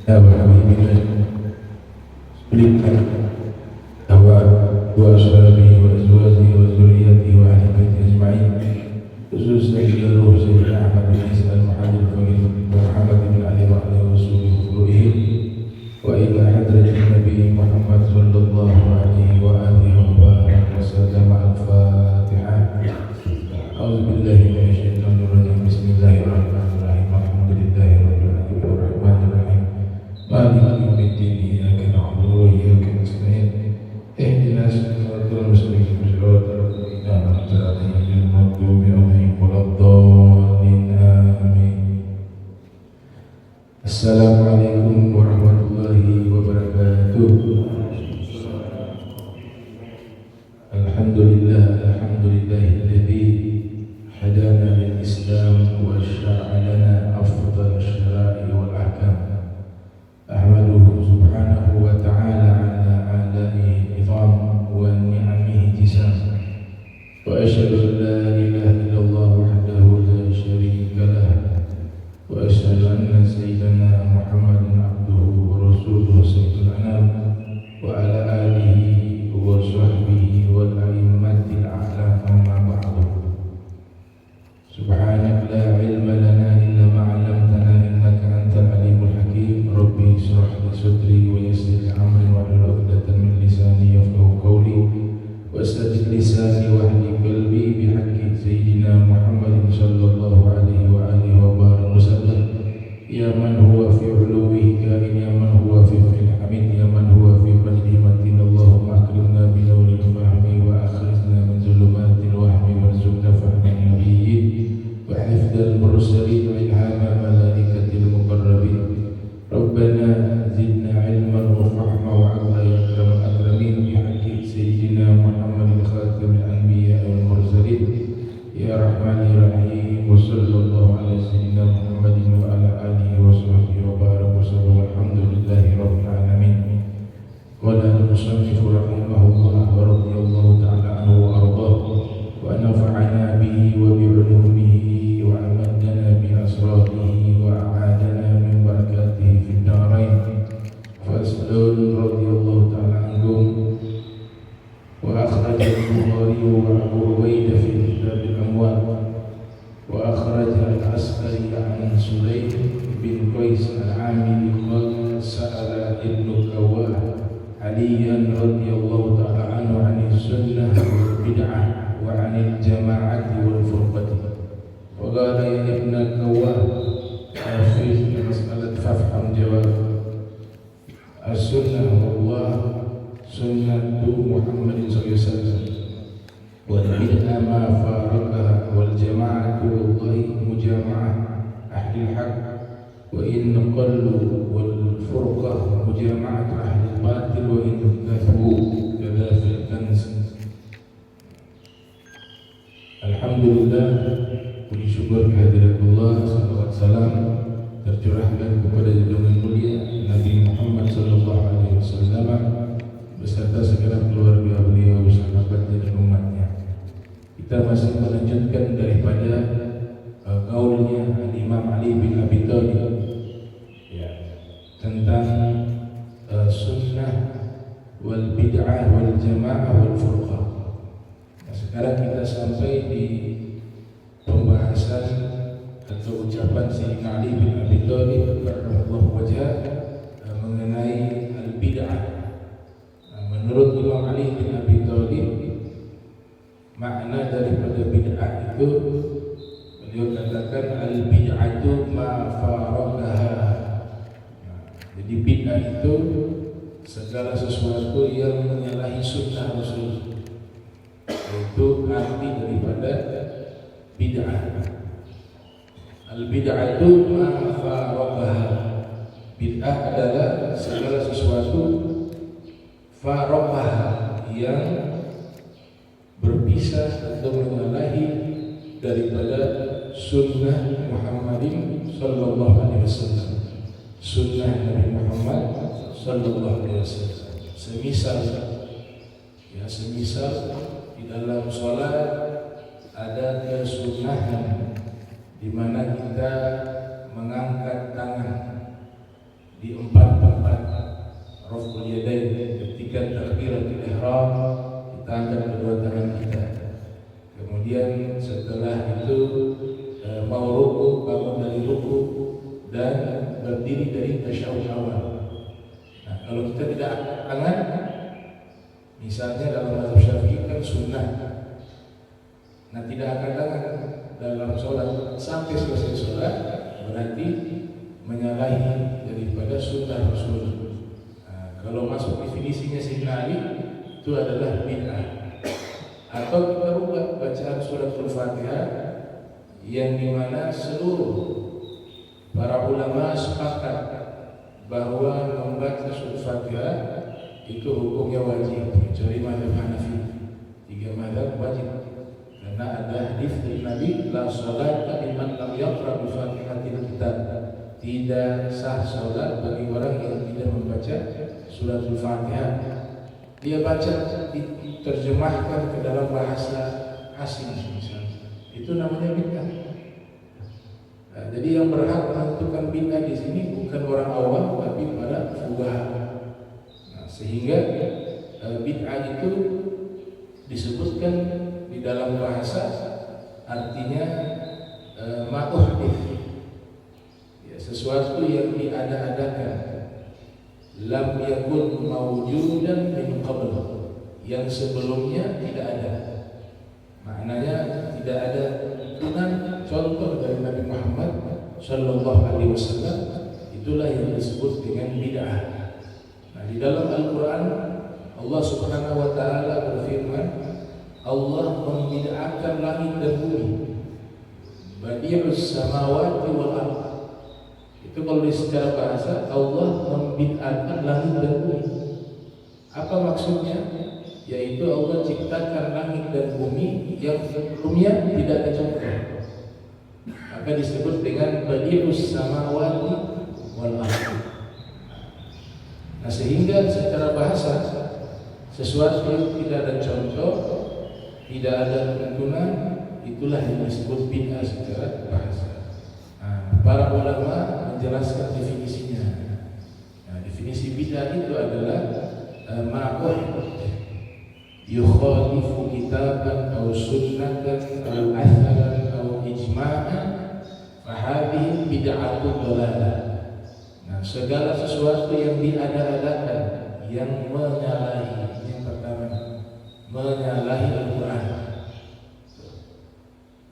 وحبيبنا سبحانه وأصحابه وأزواجه وذريته وأهل بيته أجمعين خصوصا إلى روح سيدنا أحمد بن عيسى المحمد الفقير ومحمد بن علي وعلى رسوله وفروعهم وإلى حضرة النبي محمد صلى الله عليه وآله وبارك وسلم. الفاتحة. أعوذ بالله من الشيطان الرجيم. بسم الله الرحمن الرحيم. الحمد لله رب العالمين الرحمن الرحيم مالك يوم الدين. إياك نعبد وإياك نستعين. اهدنا الصراط المستقيم صراط الذين أنعمت عليهم غير المغضوب عليهم ولا الضالين. آمين. السلام عليكم ورحمة الله وبركاته. الحمد لله الذي هدانا للإسلام وشرع لنا أفضل الشرائع والأحكام. أحمده سبحانه وتعالى على آلائه العظام ونعمه الجسام، وأشهد أن لا إله إلا الله وحده لا شريك له، وأشهد أن سيدنا محمدا عبده ورسوله سيد الأنام وعلى آله وصحبه والأئمة الأعلام. أما بعد، سبحانك لا علم لنا إلا ما علمتنا إنك أنت العليم الحكيم. ربي اشرح لي صدري ويسر لي أمري واحلل عقدة من لساني يفقهوا قولي واسدد لساني واهد قلبي بحق سيدنا محمد صلى الله عليه وآله وبارك وسلم. يا من هو في علوه كائن، يا من هو في الحميد، يا من هو في مجده متين. اللهم أكرمنا بنور الفهم وأخرجنا من ظلمات الوهم وارزقنا فهم النبيين وحفظ المرسلين وإلهام ملائكة المقربين. ربنا زدنا علما وفهما وعقلا يا أكرم الأكرمين بحق سيدنا محمد خاتم الأنبياء والمرسلين يا رحمن الرحيم. وصلى الله على سيدنا محمد وعلى آله وصحبه وبارك وسلم. الحمد لله رب العالمين. قال المصنف رحمه الله ورضي الله تعالى عنه وأرضاه ونفعنا به وبعلومه وأمدنا بأسراره وأعادنا من بركاته في الدارين. فصل. رضي الله تعالى عنكم. وأخرج البخاري وأبو عبيد في كتاب الأموال، وأخرج العسكري عن سليم بن قيس العامري قال سأل ابن كواه عليا رضي الله تعالى عنه عن السنة والبدعة وعن الجماعة والفرقة، وقال يا ابن كواه في مسألة فافهم جواب. السنة والله سنة محمد صلى الله عليه وسلم، والبدعة ما فارقها، والجماعة والله مجامعة أهل الحق وإن قلوا، والفرقة مجامعة أهل الباطل وإن كثروا كذا في الكنز. Alhamdulillah, puji syukur kehadirat Allah, salawat salam tercurahkan kepada junjungan mulia Nabi Muhammad sallallahu alaihi wasallam beserta segenap keluarga beliau, sahabatnya dan umatnya. Kita masih melanjutkan daripada qaulnya Imam Ali bin Abi Thalib tentang sunnah wal bid'ah wal jamaah wal furqah. Nah, sekarang kita sampai di pembahasan atau ucapan Sayyidina Ali bin Abi Thalib karramallahu wajhah mengenai al bid'ah. Menurut Imam Ali bin Abi Thalib, makna daripada bid'ah itu, beliau katakan al bid'atu ma faraqaha. Jadi bid'ah itu segala sesuatu yang menyalahi sunnah Rasul. Itu arti daripada bid'ah. Al bid'atu ma faraqaha. Bid'ah adalah segala sesuatu faraqaha yang berpisah atau menyalahi daripada sunnah Muhammadin sallallahu alaihi wasallam. Sunnah Nabi Muhammad sallallahu alaihi wasallam. Semisal di dalam sholat ada kesunahan di mana kita mengangkat tangan di empat dan berdiri dari tasyahud awal. Nah, kalau kita tidak angkat tangan, misalnya dalam mazhab Syafi'i kan sunnah. Nah, tidak angkat tangan dalam sholat sampai selesai sholat berarti menyalahi daripada sunnah Rasul. Nah, kalau masuk definisinya Sayyidina Ali itu adalah bid'ah. Atau kita rubah bacaan surat Al-Fatihah yang dimana seluruh para ulama sepakat bahwa membaca surat Al-Fatihah itu hukumnya wajib kecuali mazhab Hanafi. 3 mazhab wajib karena ada hadis dari Nabi, la sholata liman lam yaqra bi Fatihatil kitab. Tidak sah salat bagi orang yang tidak membaca surat Al-Fatihah. Dia baca diterjemahkan ke dalam bahasa asing misalnya. Itu namanya bid'ah. Nah, jadi yang berhak menentukan bid'ah di sini bukan orang awam tapi para fuqaha. Nah, sehingga bid'ah itu disebutkan di dalam bahasa artinya ma'uhdith, ya, sesuatu yang diada-adakan, lam yakun mawjudan min qabl, yang sebelumnya tidak ada. Maknanya tidak ada tuntunan contoh dari Nabi Muhammad sallallahu alaihi wasallam, itulah yang disebut dengan bid'ah. Nah, di dalam Al-Qur'an Allah Subhanahu wa taala berfirman, Allah membid'ahkan langit dan bumi. Badi'us samawati wal ardh. Itu kalau secara bahasa Allah membid'ahkan langit dan bumi. Apa maksudnya? Yaitu Allah ciptakan langit dan bumi yang sebelumnya tidak ada contoh. Maka disebut dengan badi'us samawati wal ardh. Nah, sehingga secara bahasa sesuatu yang tidak ada contoh, tidak ada tuntunan, itulah yang disebut bid'ah secara bahasa. Nah, para ulama menjelaskan definisinya. Nah, definisi bid'ah itu adalah ma'uhdith yukhalifu kitaban aw sunnatan aw atharan aw ijma'an fa hadhihi bid'atun dhalalah. Nah, segala sesuatu yang diada-adakan, yang menyalahi, yang pertama menyalahi Al-Quran.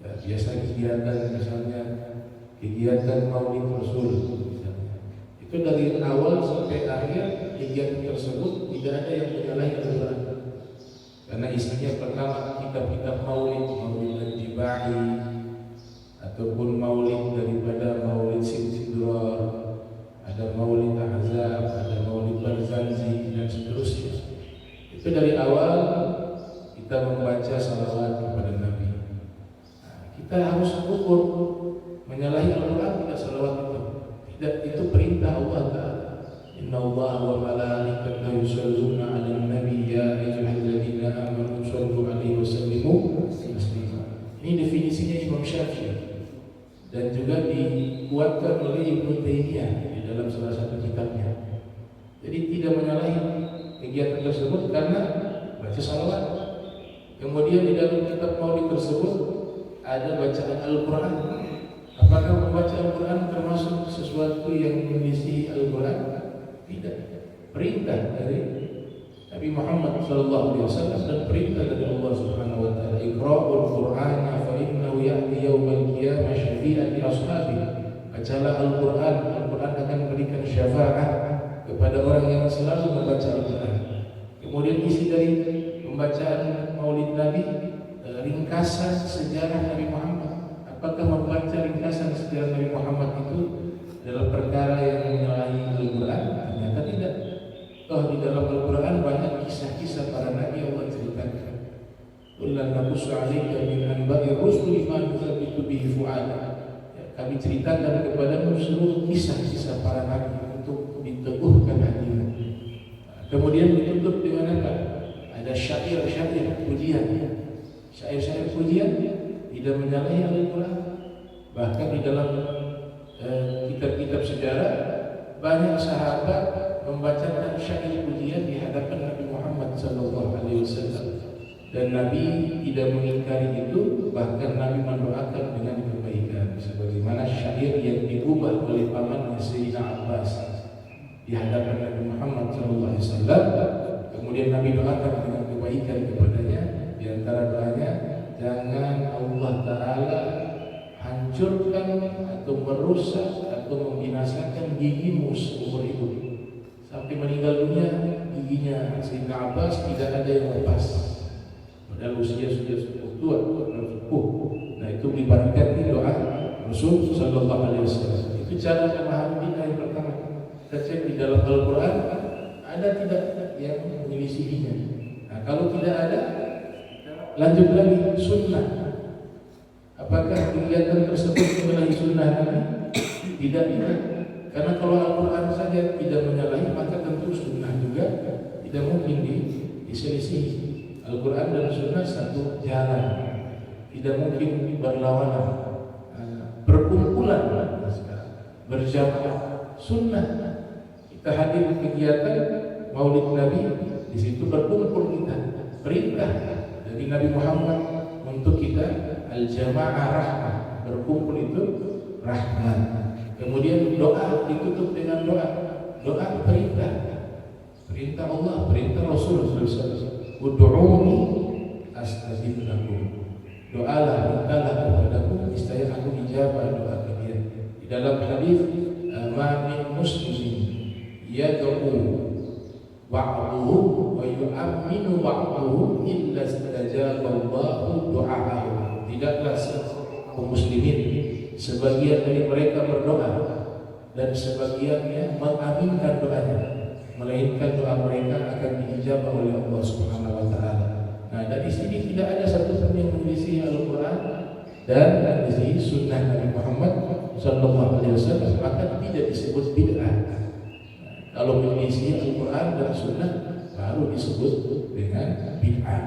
Ya, biasa kegiatan misalnya kegiatan Maulid Rasul misalnya. Itu dari awal sampai akhir kegiatan tersebut tidak ada yang menyalahi Al-Quran. Karena isinya pertama kitab-kitab Maulid, Maulid Al-Jibai ataupun Maulid daripada Maulid Sidrar, ada Maulid Ahzab, ada Maulid Barzanji dan seterusnya. Itu dari awal kita membaca salawat kepada Nabi. Nah, kita harus ukur menyalahi Al-Quran tidak salawat itu. Tidak, itu perintah Allah Ta'ala. Inna Allah wa malaikatahu yusholluna 'alan nabi ya ayyuhalladzina amanu shollu 'alaihi wa sallimu taslima. Ini definisinya Imam Syafi'i dan juga dikuatkan oleh Ibnu Taimiyah di dalam salah satu kitabnya. Jadi tidak menyalahi kegiatan tersebut karena baca salawat. Kemudian di dalam kitab Maulid tersebut ada bacaan Al-Quran. Apakah membaca Al-Quran termasuk sesuatu yang menyelisihi Al-Quran? Tidak. Perintah dari Nabi Muhammad SAW dan perintah dari Allah Subhanahu Wa Taala. Iqra'ul Qur'an fa innahu ya'ti yaumal qiyamah syafi'an li ashabi. Bacalah Al-Quran. Al-Quran akan memberikan syafaat kepada orang yang selalu membaca Al-Quran. Kemudian isi dari pembacaan Maulid Nabi, ringkasan sejarah Nabi Muhammad. Apakah membaca ringkasan sejarah Nabi Muhammad itu dalam perkara yang menyalahi Al-Quran? Ternyata tidak. Toh di dalam Al-Quran banyak kisah-kisah para Nabi Allah ceritakan. Qul naqussu 'alaika min anba'i rusuli ma nuthabbitu bihi fu'adak. Kami ceritakan kepadamu seluruh kisah-kisah para Nabi untuk diteguhkan hatimu. Kemudian ditutup dengan apa? Ada syair-syair pujian. Syair-syair pujian tidak menyalahi Al-Quran. Bahkan di dalam kitab-kitab sejarah banyak sahabat membacakan syair pujian di hadapan Nabi Muhammad SAW dan Nabi tidak mengingkari itu, bahkan Nabi mendoakan dengan kebaikan. kebaikan, sebagaimana syair yang diubah oleh pamannya Sayyidina Abbas di hadapan Nabi Muhammad SAW. Kemudian Nabi doakan dengan kebaikan kepadanya. Di antara doanya, jangan Allah Ta'ala hancurkan atau merusak atau membinasakan gigimu seumur hidup. Sampai meninggal dunia giginya Sayyidina Abbas tidak ada yang lepas. Padahal usia sudah tua. Nah, itu diberikan di doa Rasul Sallallahu Alaihi Wasallam. Itu cara memahami bid'ah yang pertama. Kita cek di dalam Al-Quran ada tidak yang menyelisihinya. Nah, kalau tidak ada, lanjut lagi sunnah. Apakah kegiatan tersebut menyalahi sunnah Nabi? Tidak. Karena kalau Al-Quran saja tidak menyalahi, maka tentu sunnah juga tidak mungkin diselisih. Al-Quran dan sunnah satu jalan, tidak mungkin berlawanan. Berkumpulan, berjamaah sunnah. Kita hadir kegiatan Maulid Nabi, di situ berkumpul kita. Perintah dari Nabi Muhammad untuk kita al-jamaah rahmah, berkumpul itu rahmat. Kemudian doa ditutup dengan doa perintah Allah, perintah Rasul SAW. Ud'uni astajib lakum. Doalah, mintalah kepadaku, niscaya aku ijabah doa kalian. Di dalam hadis, ma min muslimin yad'u ba'duhu wa yu'minu ba'duhu illa istajaba Allahu du'aahu. Tidaklah kaum muslimin sebagian dari mereka berdoa dan sebagiannya mengaminkan doanya, melainkan doa mereka akan diijabah oleh Allah Subhanahu wa taala. Nah, dari sini tidak ada satu pun yang menyelisih Al-Quran dan menyelisih sunnah Nabi Muhammad sallallahu alaihi wasallam, maka tidak disebut bid'ah. Kalau menyelisih Al-Quran dan sunnah baru disebut dengan bid'ah.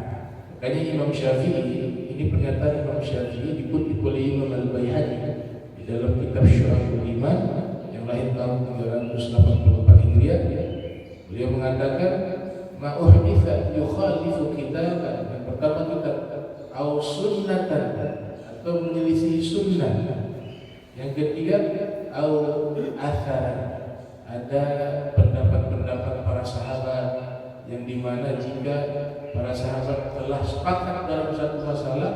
Makanya Imam Syafi'i, ini pernyataan Imam Syafi'i dikutip oleh Imam Al-Baihaqi di dalam kitab Syu'abul Iman yang lahir tahun 384 Hijriah. Beliau mengatakan, ma uhditha yukhalifu kitaban. Yang pertama kitab au sunnatan, atau menyelisih sunnah. Yang ketiga au athar, ada pendapat-pendapat para sahabat yang dimana jika para sahabat telah sepakat dalam satu masalah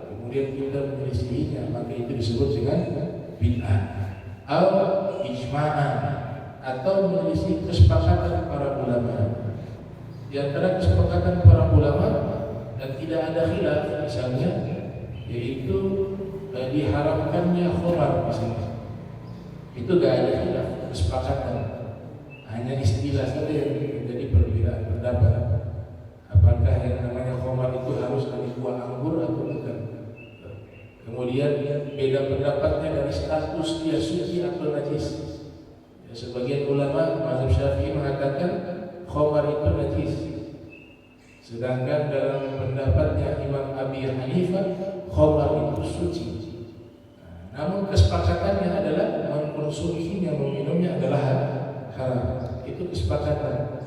kemudian kita menyelisihinya, maka itu disebut dengan bid'ah. Au ijma'an, atau menyelisih kesepakatan para ulama. Di antara kesepakatan para ulama dan tidak ada khilaf misalnya, yaitu diharamkannya khamar misalnya. Itu tidak ada khilaf, kesepakatan. Hanya istilah saja yang menjadi perbedaan pendapat. Apakah yang namanya khamar itu harus dari buah anggur atau bukan? Kemudian beda pendapatnya dari status dia suci atau najis. Ya, sebagian ulama mazhab Syafi'i mengatakan khamar itu najis. Sedangkan dalam pendapatnya Imam Abi Hanifah, khamar itu suci. Namun kesepakatannya adalah mengkonsumsinya, meminumnya adalah haram. Itu kesepakatan.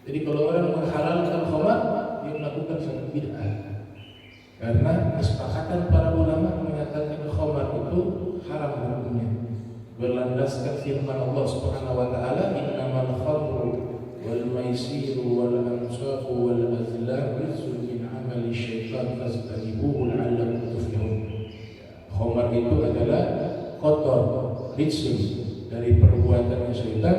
Jadi kalau orang menghalalkan khamar, dia melakukan satu bid'ah. Karena kesepakatan para ulama menyatakan khamar itu haram hukumnya. Berlandaskan firman Allah Subhanahu wa taala, innamal khamru wal maisiru wal ansabu wal azlam rizqun min amali syaitan fastanibuhu la'allakum tuflihun. Khamar itu adalah kotor, rizqun dari perbuatannya syaitan,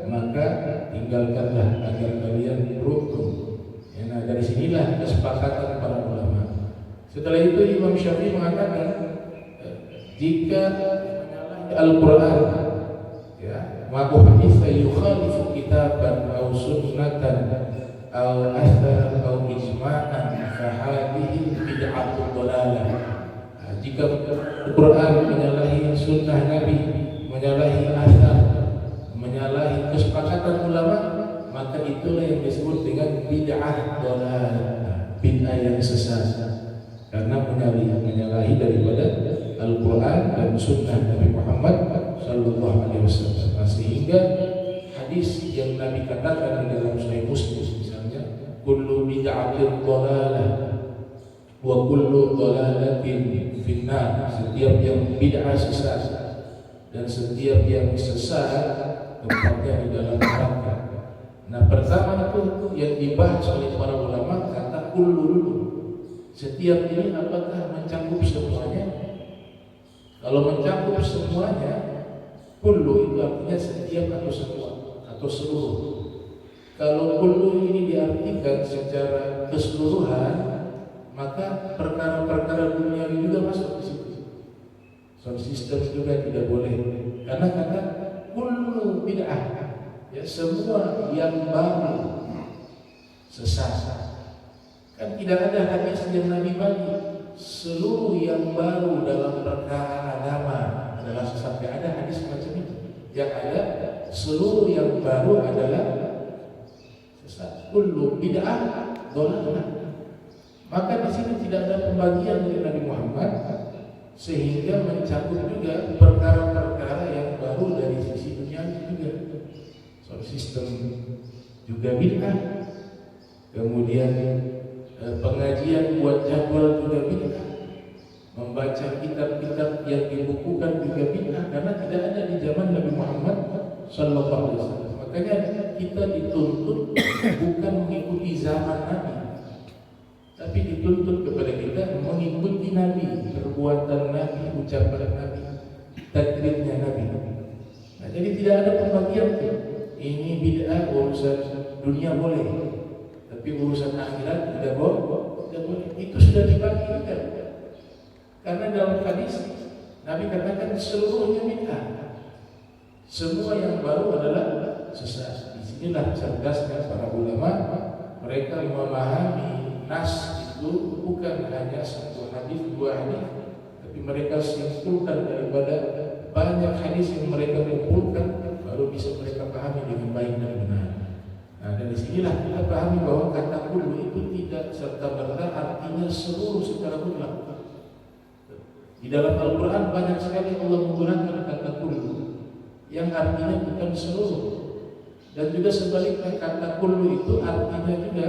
maka tinggalkanlah agar kalian beruntung. Ya, nah dari sinilah kesepakatan para ulama. Setelah itu Imam Syafi'i mengatakan, jika Al-Quran ya, ma uhditha yukhalifu kitaban aw sunnatan aw athar aw ijma'an fa hadhihi bid'atun dhalalah. Jika Al-Quran menyalahi sunnah Nabi, menyalahi athar, menyalahi kesepakatan ulama, maka itulah yang disebut dengan bid'ah dhalalah, bid'ah yang sesat. Karena menyalahi daripada Al-Quran dan Sunnah Nabi Muhammad Sallallahu Alaihi Wasallam. Sehingga hadis yang Nabi katakan di dalam Sahih Muslim misalnya, kullu bid'atin dhalalah, Wa kullu dhalalatin finnar, setiap yang bid'ah sesat dan setiap yang sesat tempatnya di dalam neraka. Nah, pertama itu yang dibahas oleh para ulama kata kullu dulu. Setiap ini apakah mencakup semuanya? Kalau mencakup semuanya, kullu itu artinya setiap atau semua atau seluruh. Kalau kullu ini diartikan secara keseluruhan, maka perkara-perkara dunia juga masuk di situ. Sound system juga tidak boleh. Karena kata kullu bid'ah, ya semua yang baru sesat. Kan tidak ada hadis yang Nabi bagi seluruh yang baru dalam perkara agama adalah sesat. Tidak ada hadis macam itu. Yang ada seluruh yang baru adalah sesat. Kullu bid'ah dhalalah. Maka di sini tidak ada pembagian dari Nabi Muhammad sehingga mencakup juga perkara-perkara yang baru dari sisi dunia juga. Soal sistem juga bid'ah. Kemudian pengajian buat jadwal juga bid'ah. Membaca kitab-kitab yang dibukukan juga bid'ah karena tidak ada di zaman Nabi Muhammad sallallahu alaihi wasallam. Makanya kita dituntut bukan mengikuti zaman Nabi, tapi dituntut kepada kita mengikuti Nabi, perbuatan Nabi, ucapan Nabi, takrirnya Nabi. Nah, jadi tidak ada pembagian ini bid'ah urusan dunia boleh, tapi urusan akhirat tidak boleh. Itu sudah dibagikan. Karena dalam hadis Nabi katakan seluruhnya bid'ah. Semua yang baru adalah sesat. Disinilah cerdasnya para ulama, mereka memahami nas itu bukan hanya satu hadis, dua hadis, tapi mereka simpulkan daripada banyak hadis yang mereka kumpulkan, baru bisa mereka pahami dengan baik dan benar. Nah, dari sinilah kita pahami bahwa kata kullu itu tidak serta-merta artinya seluruh secara mutlak. Di dalam Al-Quran banyak sekali Allah menggunakan kata kullu yang artinya bukan seluruh. Dan juga sebaliknya kata kullu itu artinya juga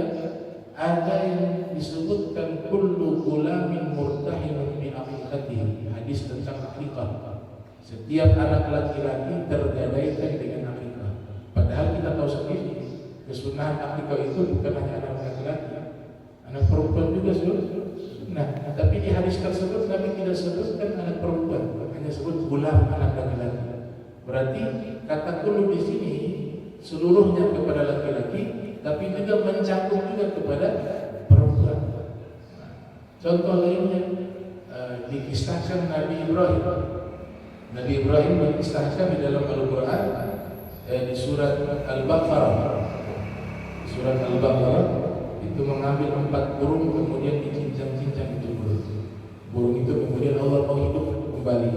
ada yang disebutkan kullu gulamin murtahinun bi aqiqatihi, hadis tentang akikah. Setiap anak laki-laki tergadaikan dengan akikah. Padahal kita tahu sendiri kesunahan akikah itu bukan hanya anak laki-laki, anak perempuan juga sudah. Nah, tapi di hadis tersebut Nabi tidak sebutkan anak perempuan, hanya sebut gulam anak laki-laki. Berarti kata kullu di sini seluruhnya kepada laki-laki, tapi juga mencakup juga kepada perempuan. Contoh lainnya dikisahkan Nabi Ibrahim. Nabi Ibrahim dikisahkan di dalam Al-Quran di surat Al-Baqarah. Surat Al-Baqarah itu mengambil 4 burung kemudian dicincang-cincang itu burung. Burung itu kemudian Allah mau hidup kembali.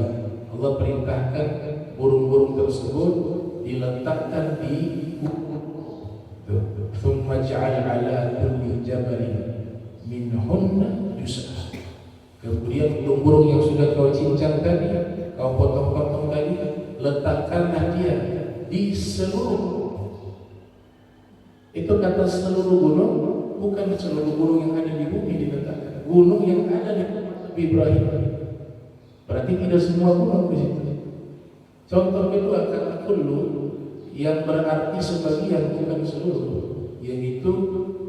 Allah perintahkan burung-burung tersebut diletakkan di thumma ja'al 'ala kulli jabalin minhunna juz'an. Kemudian burung-burung yang sudah kau cincang tadi, kau potong-potong tadi, letakkanlah dia di seluruh. Itu kata seluruh gunung, bukan seluruh gunung yang ada di bumi diletakkan. Gunung yang ada di Nabi Ibrahim. Berarti tidak semua gunung di situ. Contoh kedua kata kullu yang berarti sebagian bukan seluruh, yaitu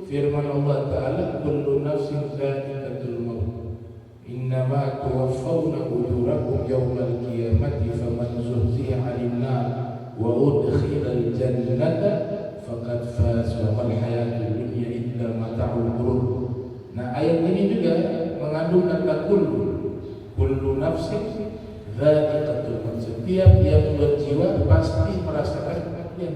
firman Allah Ta'ala kullu nafsin dha'iqatul maut innama tuwaffawna ujurakum yawmal qiyamati faman zuhziha 'anil nar wa udkhilal jannata faqad faz wa mal hayatud dunya illa mata'ul ghurur. Nah, ayat ini juga mengandung kata kullu nafsin dha'iqatul maut. Setiap yang berjiwa pasti merasakan kematian.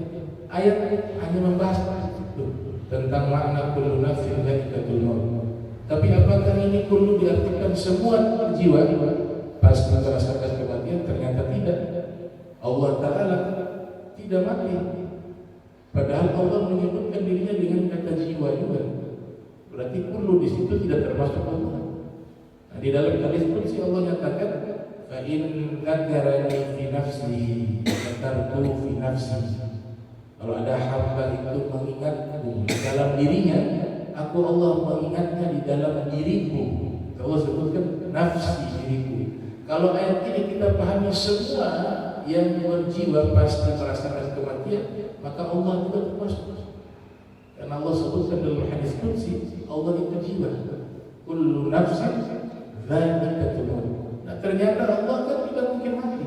Ayat hanya membahas itu tentang makna kullu nafsin dha'iqatul maut. Tapi apakah ini kullu diartikan semua jiwa pasti merasakan kematian? Ternyata tidak. Allah Ta'ala tidak mati. Padahal Allah menyebutkan dirinya dengan kata jiwa juga. Berarti kullu di situ tidak termasuk Allah. Nah, di dalam hadis qudsi Allah nyatakan fa in dzakarani fi nafsi dzakartu fi nafsi. Kalau ada hamba itu mengingatku di dalam dirinya, aku Allah mengingatnya di dalam diriku. Allah sebutkan nafsi, diriku. Kalau ayat ini kita pahami semua yang berjiwa pasti merasakan kematian, maka Allah juga termasuk. Karena Allah sebutkan dalam hadis qudsi, Allah itu jiwa. Kullu nafsin dzaiqatul maut. Nah, ternyata Allah kan tidak mungkin mati.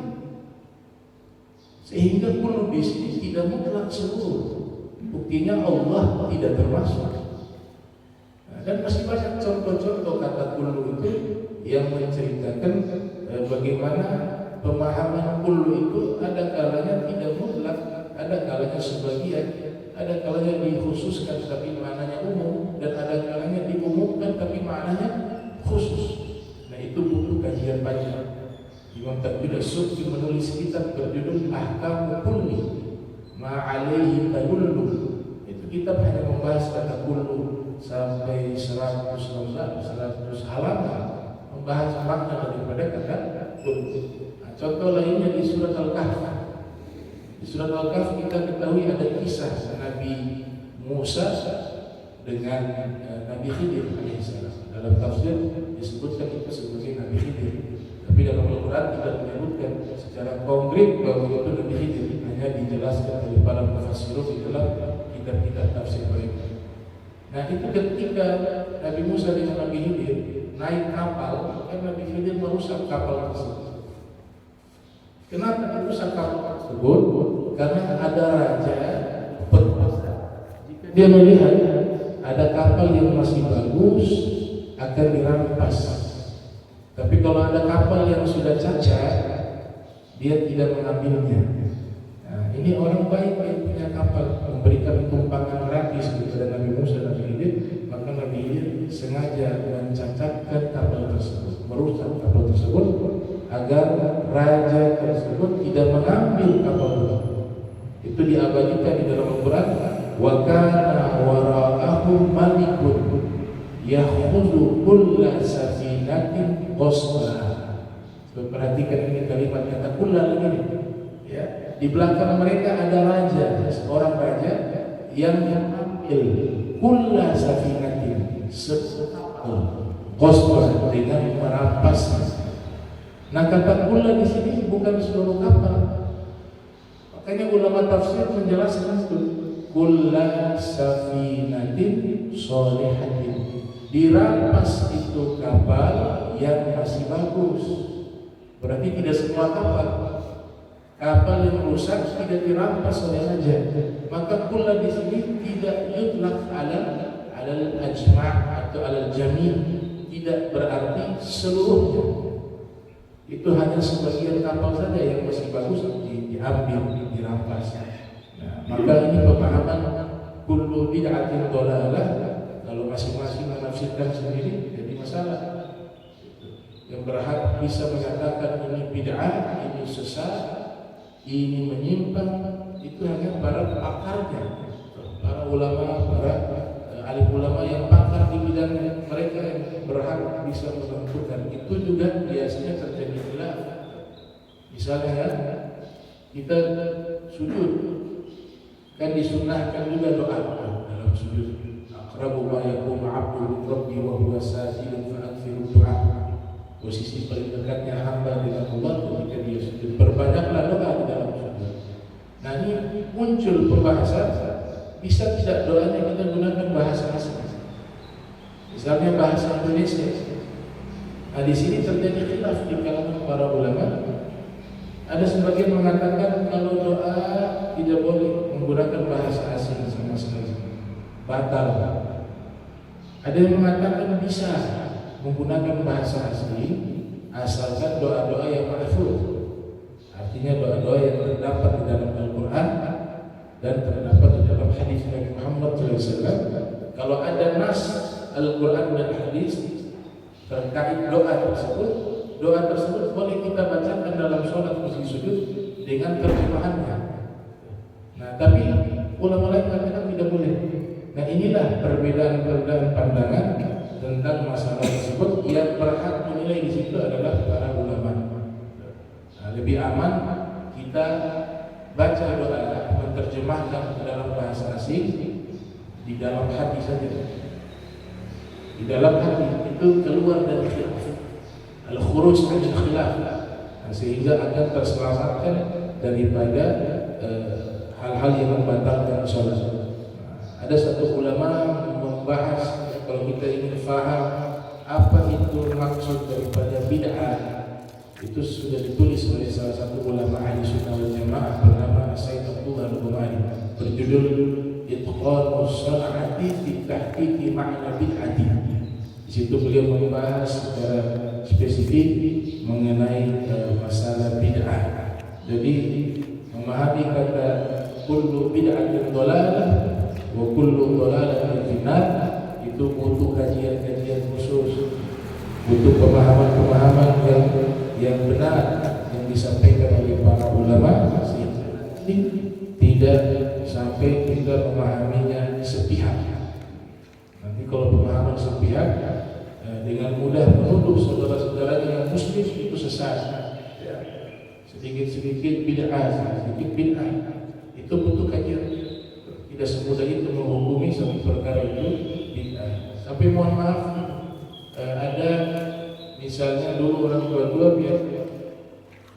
Sehingga kullu di sini tidak mutlak seluruh. Buktinya Allah tidak termasuk. Nah, dan masih banyak contoh-contoh kata kullu itu yang menceritakan bagaimana pemahaman kullu itu ada kalanya tidak mutlak, ada kalanya sebagian, ada kalanya dikhususkan tapi maknanya umum, dan ada kalanya diumumkan tapi maknanya khusus. Nah, itu butuh kajian panjang. Imam Taqiyuddin As-Subki menulis kitab berjudul Ahkamu Kulli Ma Alaihi Tadullu. Itu kitab hanya membahas kata kullu sampai 100 halaman, membahas makna daripada kata kullu. Nah, contoh lainnya di surat Al-Kahf. Di surat Al-Kahf kita ketahui ada kisah Nabi Musa dengan Nabi Khidir alaihissalam. Dalam tafsir disebutkan itu sebagai Nabi Khidir, tapi dalam Al-Quran tidak menyebutkan secara konkret bahwa itu Nabi Khidir, hanya dijelaskan oleh para mufassirun di dalam kitab-kitab tafsir mereka. Nah, itu ketika Nabi Musa dengan Nabi Khidir naik kapal, kan Nabi Khidir merusak kapal tersebut. Kenapa merusak kapal tersebut? Karena ada raja berkuasa. Jika dia melihat ada kapal yang masih bagus, akan dirampas. Tapi kalau ada kapal yang sudah cacat, dia tidak mengambilnya. Nah, ini orang baik yang punya kapal, memberikan tumpangan gratis kepada Nabi Musa dan Nabi Khidir, maka Nabi Khidir sengaja mencacatkan kapal tersebut, merusak kapal tersebut agar raja tersebut tidak mengambil kapal tersebut. Itu diabadikan di dalam Al-Quran. Wa kana wara'ahum malikun yakhudhu kulla safinatin ghasba. Perhatikan ini kalimat kata kulla ini. Ya, di belakang mereka ada raja, seorang raja yang mengambil kulla safinatin, ghasba, dengan merampas. Nah, kata kulla di sini bukan seluruh kapal. Makanya ulama tafsir menjelaskan itu kulla safinatin sholihatin, dirampas itu kapal yang masih bagus. Berarti tidak semua kapal yang rusak tidak dirampas oleh raja. Maka kulla di sini tidak yutlaq alal ajma' atau alal jami', tidak berarti seluruhnya. Itu hanya sebagian kapal saja yang masih bagus diambil, dirampas. Nah, maka ini pemahaman kullu bid'atin dhalalah. Kalau masing-masing menafsirkan sendiri jadi masalah. Yang berhak bisa mengatakan ini bid'ah, ini sesat, ini menyimpang, itu hanya para pakarnya, para ulama, para alim ulama yang pakar di bidang mereka yang berhak bisa menentukan. Itu juga biasanya terjadi khilaf. Misalnya ya, kita sujud kan disunahkan juga doa dalam sujud. Aqrabu ma yakunu 'abdu min rabbi wa huwa sajidun fa aktsiru du'a. Posisi paling dekatnya hamba dengan Allah ketika dia sujud. Perbanyaklah doa di dalam sujud. Nah, ini muncul pembahasan, bisa tidak doanya kita gunakan bahasa asing, misalnya bahasa Indonesia. Nah, di sini terjadi khilaf di kalangan para ulama. Ada sebagian mengatakan kalau doa tidak boleh menggunakan bahasa asing sama sekali, batal. Ada yang mengatakan bisa menggunakan bahasa asing asalkan doa-doa yang mahfuz, artinya doa-doa yang terdapat di dalam Al-Quran dan terdapat di dalam hadis Nabi Muhammad SAW. Kalau ada nas Al-Quran dan hadis terkait doa tersebut boleh kita bacakan dalam sholat posisi sujud dengan terjemahannya. Nah, tapi ulama lain mengatakan tidak boleh. Nah, inilah perbedaan pandangan tentang masalah tersebut. Yang berhak menilai di situ adalah para ulama. Nah, lebih aman kita baca doa, menerjemahkan ke dalam bahasa asing di dalam hati saja. Di dalam hati kita itu keluar dari khilaf, al-khuruj dari khilaf, sehingga akan terselamatkan daripada hal-hal yang membatalkan sholat. Ada satu ulama membahas, kalau kita ingin faham apa itu maksud daripada bid'ah, itu sudah ditulis oleh salah satu ulama ahli sunnah wal jamaah bernama Sayyid Abdullah Al-Ghumari, berjudul Itqanus Shan'ati fi Tahqiqi Ma'na Bid'ati. Di situ beliau membahas secara spesifik mengenai masalah bid'ah. Jadi memahami kata kullu bid'atin dhalalah wa kullu dhalalatin finnar itu butuh kajian-kajian khusus, butuh pemahaman-pemahaman yang benar yang disampaikan oleh para ulama, tidak sampai kita memahaminya sepihak. Nanti kalau pemahaman sepihak dengan mudah menuduh saudara-saudaranya yang muslim itu sesat, sedikit-sedikit bid'ah, sedikit bid'ah, itu butuh kajian. Tidak semudah itu menghukumi satu perkara itu bid'ah. Tapi mohon maaf, ada misalnya dulu orang tua biar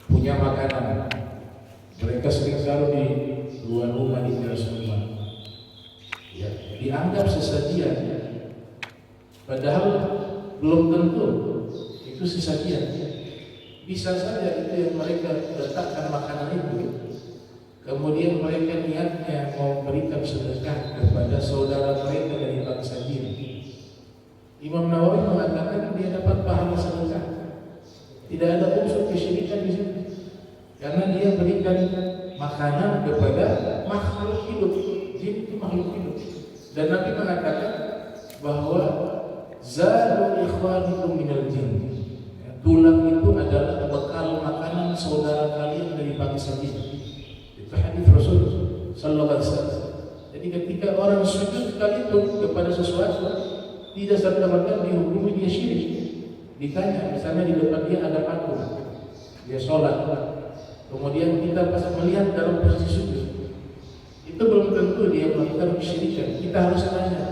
punya makanan, mereka sering taruh di luar rumah, di teras rumah, ya, dianggap sesajian, padahal belum tentu itu sesajian. Bisa saja itu yang mereka letakkan makanan itu, kemudian mereka niatnya mau berikan sedekah kepada saudara mereka dari bangsa jin. Imam Nawawi mengatakan dia dapat pahala sedekah, tidak ada unsur kesyirikan di situ, karena dia berikan makanan kepada makhluk hidup. Jin itu makhluk hidup, dan Nabi mengatakan bahwa zadu ikhwanikum minal jin, tulang itu adalah bekal makanan saudara kalian dari bangsa jin. Itu hadis Rasul sallallahu alaihi wasallam. Jadi ketika orang sujud sekalipun kepada sesuatu, tidak serta-merta dihukumi dia syirik. Ditanya, misalnya di depan dia ada patung, dia sholat, kemudian kita pas melihat dalam posisi sujud, itu belum tentu dia melakukan kesyirikan. Kita harus tanya,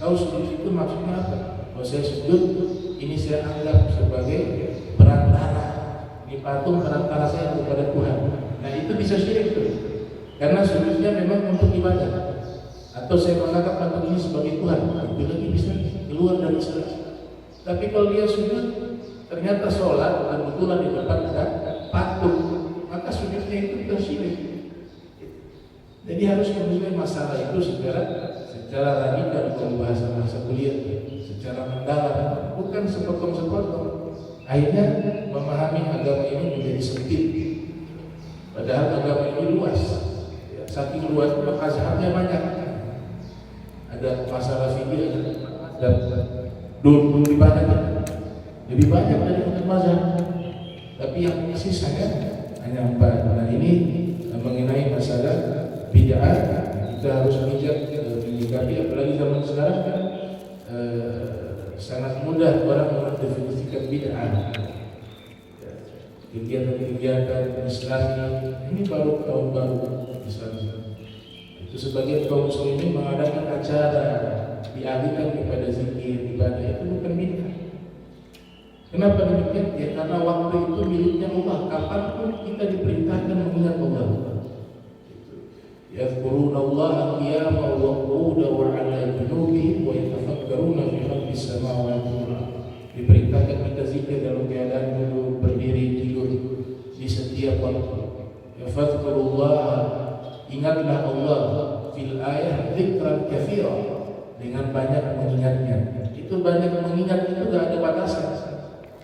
kau sujud itu maksudnya apa? Kalau saya sujud, ini saya anggap sebagai perantara, ini patung perantara saya kepada Tuhan. Nah itu bisa syirik tuh, karena sujudnya memang untuk ibadah. Atau saya menganggap patung ini sebagai Tuhan, itu lagi bisa keluar dari Islam. Tapi kalau dia sujud ternyata sholat kebetulan di depan ada patung, maka sujudnya itu syirik. Jadi harus menilai masalah itu secara radikal, dalam bahasa kuliah, secara mendalam, bukan sepotong-sepotong. Akhirnya memahami agama ini menjadi sempit, padahal agama ini luas. Saking luas, mazhabnya banyak. Ada masalah fikih, ada lebih banyak dari untuk mazhab. Tapi yang sisanya hanya 4. Nah ini mengenai masalah bid'ah, kita harus bijak menyikapi, apalagi zaman sekarang kan sangat mudah orang mendefinisikan bid'ah. Kegiatan-kegiatan Islam ini baru tahun baru Islam. Itu sebagian kaum muslimin mengadakan acara dialihkan kepada zikir, ibadah, itu bukan bid'ah. Kenapa demikian? Ya karena waktu itu miliknya Allah. Kapanpun kita diperintahkan mengingat Allah. Yadhkuruna Allah qiyaman wa qu'udan wa 'ala junubihim wa yatafakkaruna fi khalqis samawati wal ardh. Diperintahkan kita zikir dalam keadaan duduk, berdiri, tidur, di setiap waktu. Yafadhkurullah, ingatlah Allah fil ayah dzikran katsira, dengan banyak mengingatnya. Itu banyak mengingat itu tidak ada batasan.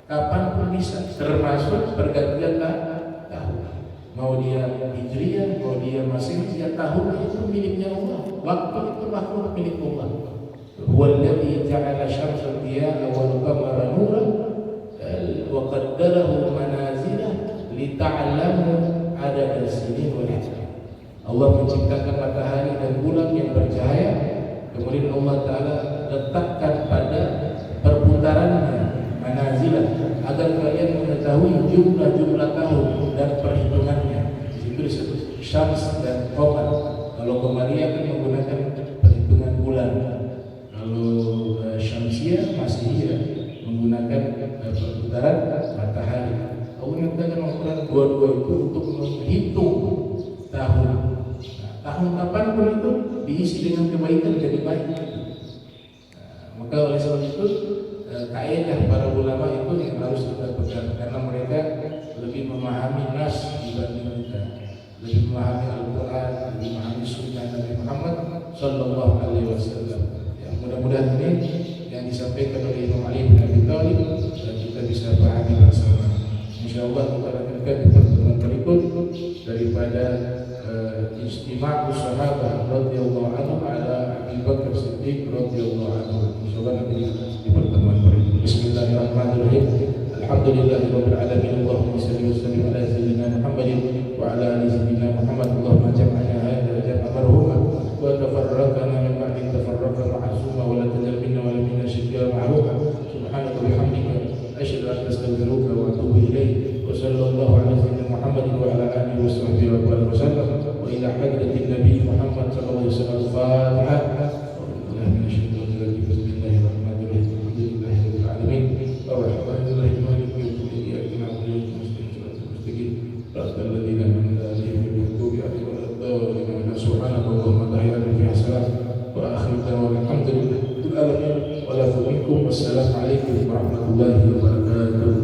Kapanpun bisa, termasuk pergantian tahun. Mau dia Hijriah, mau dia Masehi, tahun itu miliknya Allah. Waktu itu makhluk milik Allah. Huwallazi ja'ala syamsa diya'a wal qamara nuran wa qaddarahu manazila lita'lamu adada sinin wal hisab. Allah menciptakan matahari dan bulan yang bercahaya, kemudian Allah Ta'ala letakkan pada perputarannya manazilah, agar kalian mengetahui jumlah tahun dan perhitungannya. Di situ disebut syams dan qamar. Kalau qamariyah kan menggunakan perhitungan bulan, kalau syamsiyah masihiyah tahun kapanpun itu diisi dengan kebaikan jadi baik. Maka oleh sebab itu kaidah para ulama itu yang harus kita pegang, karena mereka lebih memahami nas dibanding kita, lebih memahami Al-Quran, lebih memahami Sunnah Nabi Muhammad Sallallahu Alaihi Wasallam. Ya, mudah-mudahan ini yang disampaikan oleh Imam Ali bin Abi Thalib dan kita bisa pahami bersama. Insyaallah kita lanjutkan di pertemuan berikut daripada Ijtima'u Sahabah radhiyallahu anhu ala Abi Bakar Siddiq radhiyallahu anhu. Insyaallah nanti di pertemuan berikut. Bismillahirrahmanirrahim. Alhamdulillahirabbil alamin. Allahumma shalli wa sallim ala sayyidina Muhammadin wa ala ali sayyidina Muhammad. Allahumma jam'ana hadza jam'an marhuma wa tafarraqna min ba'di tafarraqa ma'suma wa la tajal minna wa la minna shirka ma'rufa. Subhanaka wa bihamdika asyhadu an la ilaha illa anta astaghfiruka wa atubu ilaik. Wa sallallahu ala sayyidina Muhammadin wa ala alihi wa sahbihi wa sallam. Wa ila hadratin Nabi Muhammad sallallahu alaihi wasallam. Al-Fatihah. Wassalamualaikum warahmatullahi wabarakatuh.